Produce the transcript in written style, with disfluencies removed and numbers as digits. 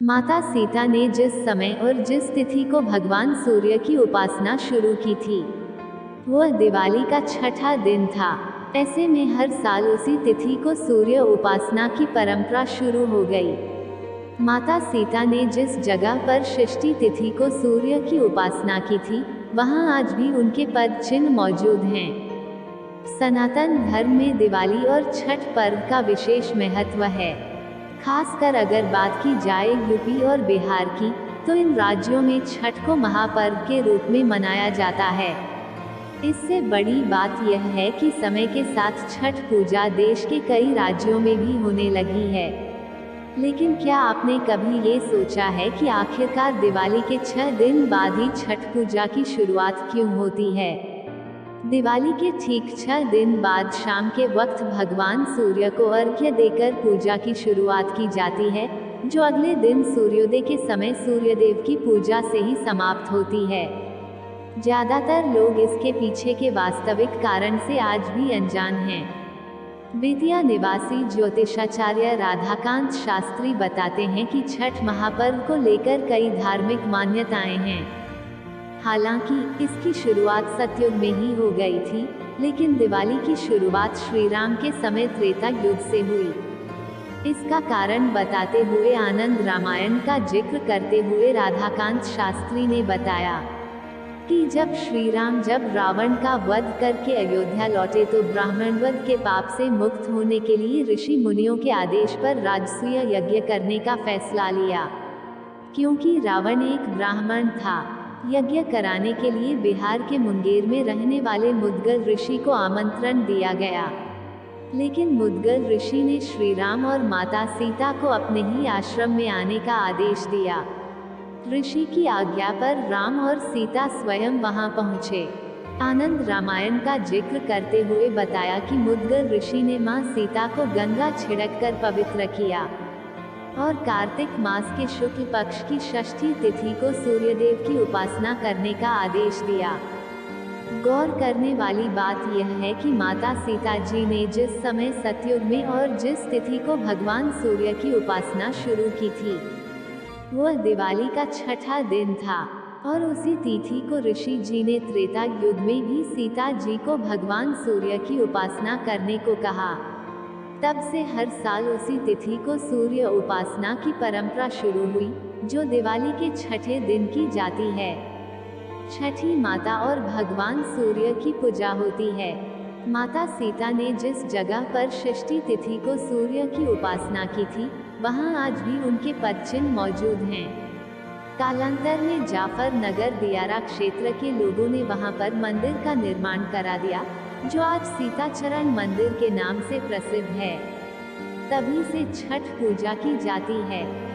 माता सीता ने जिस समय और जिस तिथि को भगवान सूर्य की उपासना शुरू की थी, वह दिवाली का छठा दिन था। ऐसे में हर साल उसी तिथि को सूर्य उपासना की परंपरा शुरू हो गई। माता सीता ने जिस जगह पर षष्ठी तिथि को सूर्य की उपासना की थी, वहां आज भी उनके पद चिन्ह मौजूद हैं। सनातन धर्म में दिवाली और छठ पर्व का विशेष महत्व है। खासकर अगर बात की जाए यूपी और बिहार की, तो इन राज्यों में छठ को महापर्व के रूप में मनाया जाता है। इससे बड़ी बात यह है कि समय के साथ छठ पूजा देश के कई राज्यों में भी होने लगी है। लेकिन क्या आपने कभी ये सोचा है कि आखिरकार दिवाली के 6 दिन बाद ही छठ पूजा की शुरुआत क्यों होती है? दिवाली के ठीक 6 दिन बाद शाम के वक्त भगवान सूर्य को अर्घ्य देकर पूजा की शुरुआत की जाती है, जो अगले दिन सूर्योदय के समय सूर्यदेव की पूजा से ही समाप्त होती है। ज्यादातर लोग इसके पीछे के वास्तविक कारण से आज भी अनजान हैं। बेतिया निवासी ज्योतिषाचार्य राधाकांत शास्त्री बताते हैं कि छठ महापर्व को लेकर कई धार्मिक मान्यताएं हैं। हालांकि इसकी शुरुआत सतयुग में ही हो गई थी, लेकिन दिवाली की शुरुआत श्री राम के समय त्रेता युग से हुई। इसका कारण बताते हुए आनंद रामायण का जिक्र करते हुए राधाकांत शास्त्री ने बताया कि जब श्री राम रावण का वध करके अयोध्या लौटे तो ब्राह्मण वध के पाप से मुक्त होने के लिए ऋषि मुनियों के आदेश पर राजसूय यज्ञ करने का फैसला लिया। क्योंकि रावण एक ब्राह्मण था, यज्ञ कराने के लिए बिहार के मुंगेर में रहने वाले मुद्गल ऋषि को आमंत्रण दिया गया। लेकिन मुद्गल ऋषि ने श्री राम और माता सीता को अपने ही आश्रम में आने का आदेश दिया। ऋषि की आज्ञा पर राम और सीता स्वयं वहां पहुंचे। आनंद रामायण का जिक्र करते हुए बताया कि मुद्गल ऋषि ने मां सीता को गंगा छिड़ककर पवित्र किया और कार्तिक मास के शुक्ल पक्ष की षष्ठी तिथि को सूर्यदेव की उपासना करने का आदेश दिया। गौर करने वाली बात यह है कि माता सीता जी ने जिस समय सतयुग में और जिस तिथि को भगवान सूर्य की उपासना शुरू की थी, वह दिवाली का छठा दिन था और उसी तिथि को ऋषि जी ने त्रेता युग में भी सीता जी को भगवान सूर्य की उपासना करने को कहा। तब से हर साल उसी तिथि को सूर्य उपासना की परंपरा शुरू हुई, जो दिवाली के छठे दिन की जाती है। छठी माता और भगवान सूर्य की पूजा होती है। माता सीता ने जिस जगह पर षष्ठी तिथि को सूर्य की उपासना की थी, वहां आज भी उनके पद चिन्ह मौजूद हैं। कालांतर में जाफर नगर दियारा क्षेत्र के लोगों ने वहां पर मंदिर का निर्माण करा दिया, जो आज सीताचरण मंदिर के नाम से प्रसिद्ध है। तभी से छठ पूजा की जाती है।